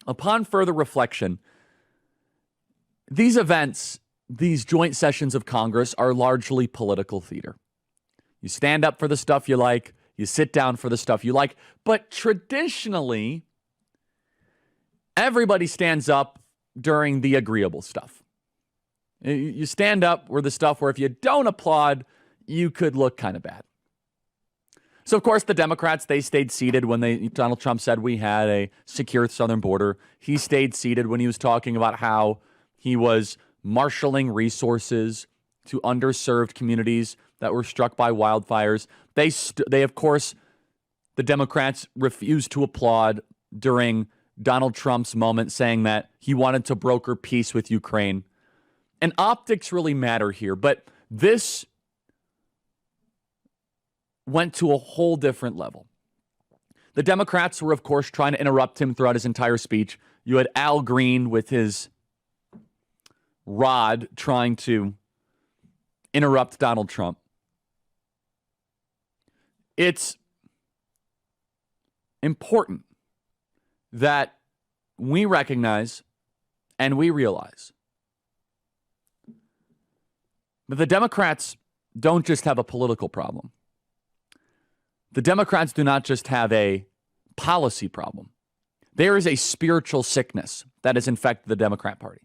Upon further reflection, these events, these joint sessions of Congress, are largely political theater. You stand up for the stuff you like, you sit down for the stuff you like, but traditionally, everybody stands up during the agreeable stuff. You stand up where the stuff where if you don't applaud, you could look kind of bad. So, of course, the Democrats, they stayed seated when Donald Trump said we had a secure southern border. He stayed seated when he was talking about how he was marshaling resources to underserved communities that were struck by wildfires. They of course, the Democrats refused to applaud during Donald Trump's moment saying that he wanted to broker peace with Ukraine. And optics really matter here, but this went to a whole different level. The Democrats were, of course, trying to interrupt him throughout his entire speech. You had Al Green with his rod trying to interrupt Donald Trump. It's important that we recognize and we realize that the Democrats don't just have a political problem. The Democrats do not just have a policy problem. There is a spiritual sickness that has infected the Democrat Party.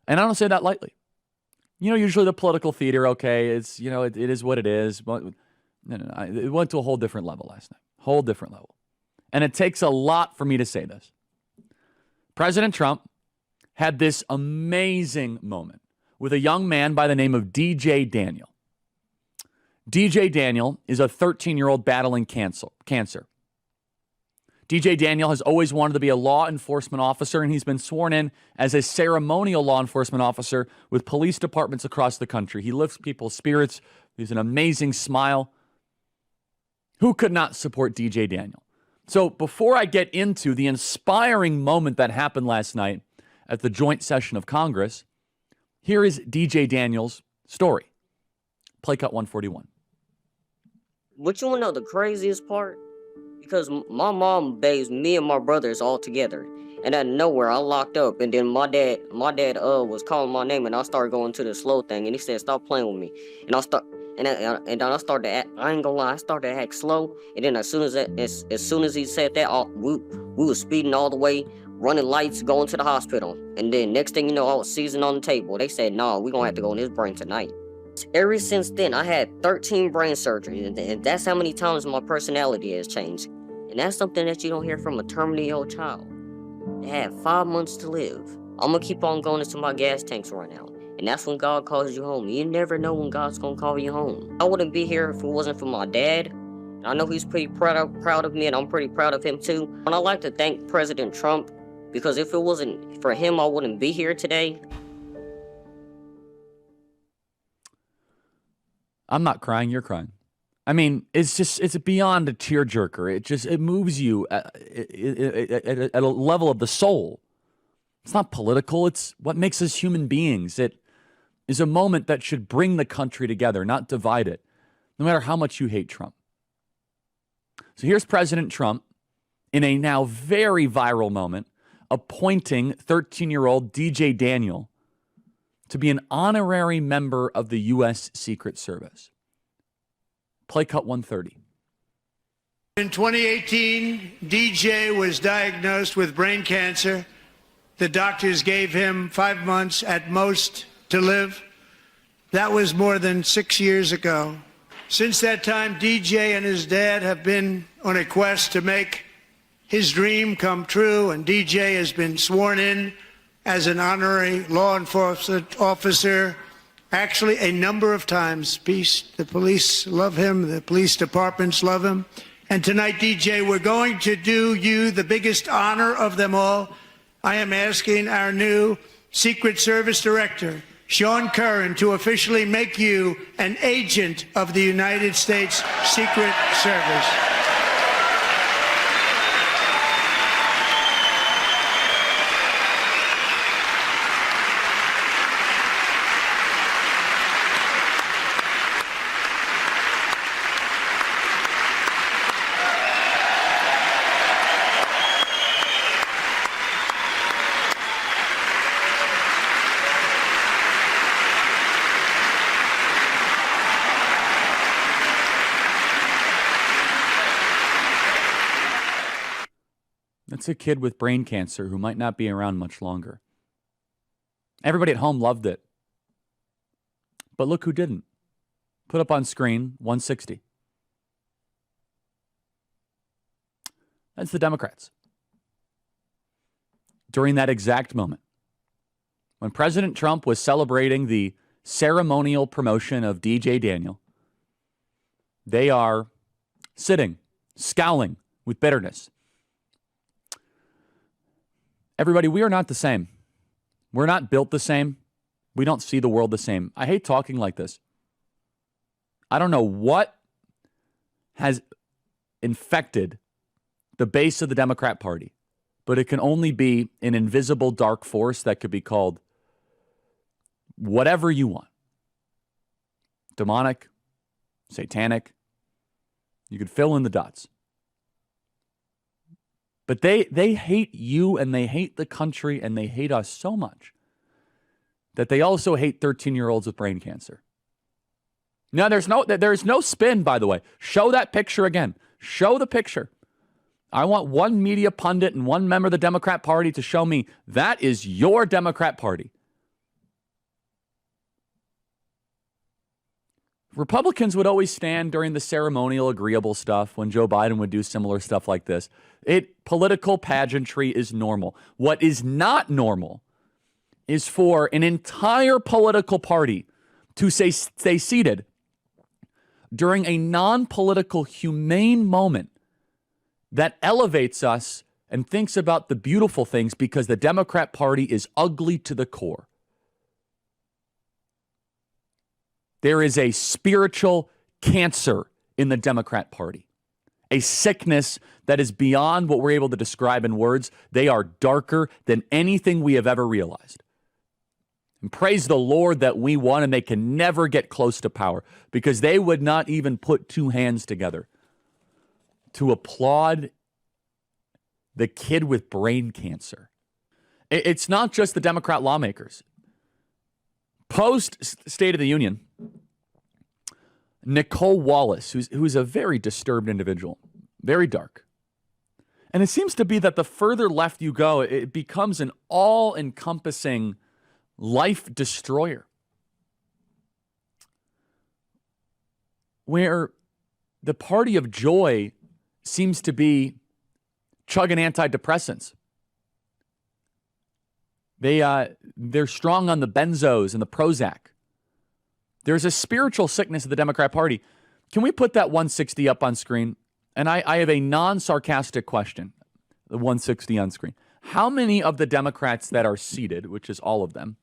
And I don't say that lightly. Usually the political theater, okay, it's, it is what it is. But no. It went to a whole different level last night. Whole different level. And it takes a lot for me to say this. President Trump had this amazing moment with a young man by the name of DJ Daniel. DJ Daniel is a 13-year-old battling cancer. DJ Daniel has always wanted to be a law enforcement officer, and he's been sworn in as a ceremonial law enforcement officer with police departments across the country. He lifts people's spirits. He's an amazing smile. Who could not support DJ Daniel? So before I get into the inspiring moment that happened last night at the joint session of Congress, here is DJ Daniel's story. Play cut 141. But you want to know the craziest part? Because my mom bathes me and my brothers all together. And out of nowhere, I locked up. And then my dad was calling my name, and I started going to the slow thing. And he said, "Stop playing with me." And I started to act, I ain't gonna lie, I started to act slow. And then as soon as he said that, we was speeding all the way, running lights, going to the hospital. And then next thing you know, I was seizing on the table. They said, "No, we're gonna have to go in his brain tonight." Ever since then, I had 13 brain surgeries, and that's how many times my personality has changed. And that's something that you don't hear from a terminally ill child. They had 5 months to live. I'm gonna keep on going until my gas tanks run out. And that's when God calls you home. You never know when God's gonna call you home. I wouldn't be here if it wasn't for my dad. And I know he's pretty proud of me, and I'm pretty proud of him too. And I'd like to thank President Trump, because if it wasn't for him, I wouldn't be here today. I'm not crying, you're crying. I mean, it's beyond a tearjerker. It moves you at a level of the soul. It's not political. It's what makes us human beings. It is a moment that should bring the country together, not divide it, no matter how much you hate Trump. So here's President Trump in a now very viral moment, appointing 13-year-old DJ Daniel to be an honorary member of the U.S. Secret Service. Play cut 130. In 2018, DJ was diagnosed with brain cancer. The doctors gave him 5 months at most to live. That was more than 6 years ago. Since that time, DJ and his dad have been on a quest to make his dream come true, and DJ has been sworn in as an honorary law enforcement officer, actually a number of times. The police love him, the police departments love him. And tonight, DJ, we're going to do you the biggest honor of them all. I am asking our new Secret Service Director, Sean Curran, to officially make you an agent of the United States Secret Service. That's a kid with brain cancer who might not be around much longer. Everybody at home loved it. But look who didn't. Put up on screen 160. That's the Democrats. During that exact moment, when President Trump was celebrating the ceremonial promotion of DJ Daniel, they are sitting, scowling with bitterness. Everybody, we are not the same. We're not built the same. We don't see the world the same. I hate talking like this. I don't know what has infected the base of the Democrat Party, but it can only be an invisible dark force that could be called whatever you want. Demonic, satanic. You could fill in the dots. But they hate you and they hate the country and they hate us so much that they also hate 13-year-olds with brain cancer. Now, there's no spin, by the way. Show that picture again. Show the picture. I want one media pundit and one member of the Democrat Party to show me that is your Democrat Party. Republicans would always stand during the ceremonial agreeable stuff when Joe Biden would do similar stuff like this. Political pageantry is normal. What is not normal is for an entire political party to stay seated during a non-political, humane moment that elevates us and thinks about the beautiful things because the Democrat Party is ugly to the core. There is a spiritual cancer in the Democrat Party, a sickness that is beyond what we're able to describe in words. They are darker than anything we have ever realized. And praise the Lord that we won and they can never get close to power because they would not even put two hands together to applaud the kid with brain cancer. It's not just the Democrat lawmakers. Post State of the Union, Nicole Wallace, who's a very disturbed individual, very dark. And it seems to be that the further left you go, it becomes an all-encompassing life destroyer. Where the party of joy seems to be chugging antidepressants. They're strong on the benzos and the Prozac. There's a spiritual sickness of the Democrat Party. Can we put that 160 up on screen? And I have a non-sarcastic question, the 160 on screen. How many of the Democrats that are seated, which is all of them,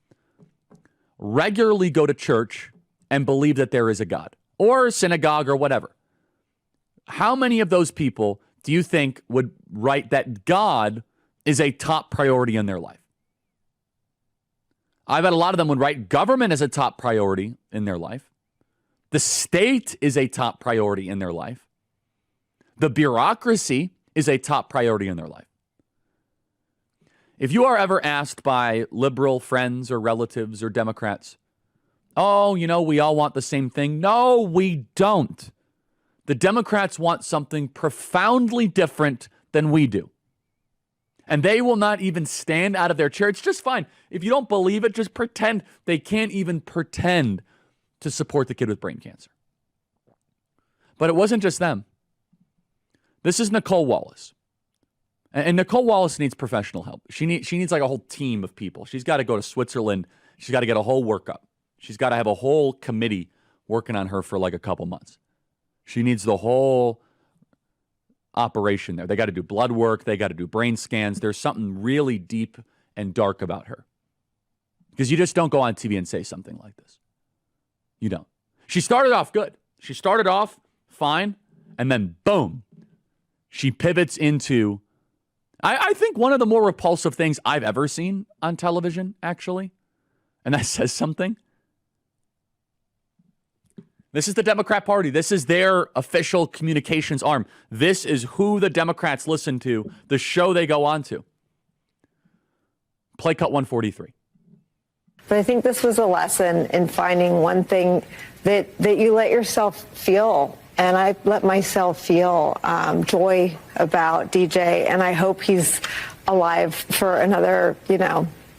regularly go to church and believe that there is a God or a synagogue or whatever? How many of those people do you think would write that God is a top priority in their life? I bet a lot of them would write government as a top priority in their life. The state is a top priority in their life. The bureaucracy is a top priority in their life. If you are ever asked by liberal friends or relatives or Democrats, oh, we all want the same thing. No, we don't. The Democrats want something profoundly different than we do. And they will not even stand out of their chair. It's just fine. If you don't believe it, just pretend. They can't even pretend to support the kid with brain cancer. But it wasn't just them. This is Nicole Wallace. And Nicole Wallace needs professional help. She needs like a whole team of people. She's got to go to Switzerland. She's got to get a whole workup. She's got to have a whole committee working on her for like a couple months. She needs the whole operation there. They got to do blood work. They got to do brain scans. There's something really deep and dark about her. Because you just don't go on TV and say something like this. You don't. She started off good. She started off fine. And then boom, she pivots into, I think, one of the more repulsive things I've ever seen on television, actually. And that says something. This is the Democrat Party. This is their official communications arm. This is who the Democrats listen to, the show they go on to. Play cut 143. But I think this was a lesson in finding one thing that you let yourself feel And I let myself feel joy about DJ, and I hope he's alive for another,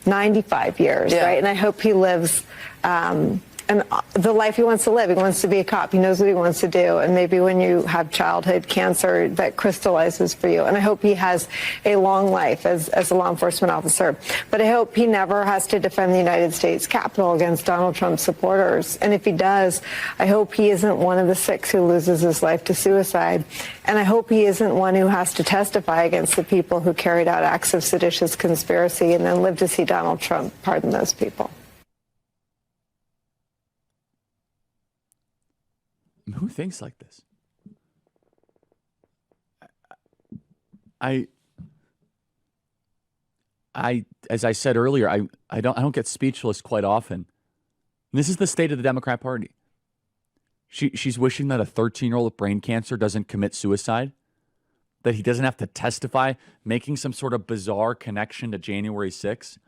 95 years, right? And I hope he lives and the life he wants to live. He wants to be a cop. He knows what he wants to do. And maybe when you have childhood cancer, that crystallizes for you. And I hope he has a long life as a law enforcement officer. But I hope he never has to defend the United States Capitol against Donald Trump's supporters. And if he does, I hope he isn't one of the 6 who loses his life to suicide. And I hope he isn't one who has to testify against the people who carried out acts of seditious conspiracy and then live to see Donald Trump pardon those people. Who thinks like this? I as I said earlier, I don't get speechless quite often. This is the state of the Democrat Party. She's wishing that a 13-year-old with brain cancer doesn't commit suicide, that he doesn't have to testify, making some sort of bizarre connection to January 6th.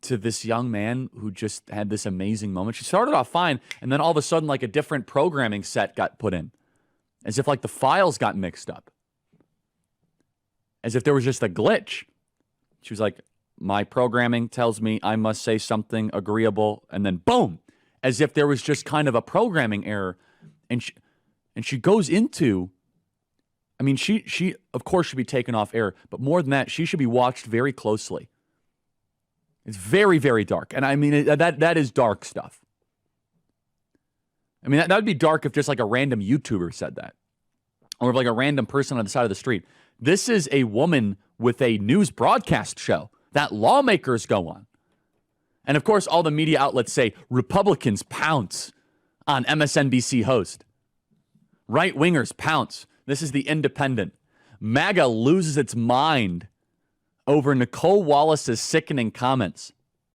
To this young man who just had this amazing moment. She started off fine, and then all of a sudden, like a different programming set got put in. As if like the files got mixed up. As if there was just a glitch. She was like, my programming tells me I must say something agreeable, and then boom! As if there was just kind of a programming error. And she goes into, I mean, she of course should be taken off air, but more than that, she should be watched very closely. It's very, very dark. And I mean, that is dark stuff. I mean, that would be dark if just like a random YouTuber said that. Or if like a random person on the side of the street. This is a woman with a news broadcast show that lawmakers go on. And of course, all the media outlets say Republicans pounce on MSNBC host. Right-wingers pounce. This is The Independent. MAGA loses its mind over Nicole Wallace's sickening comments.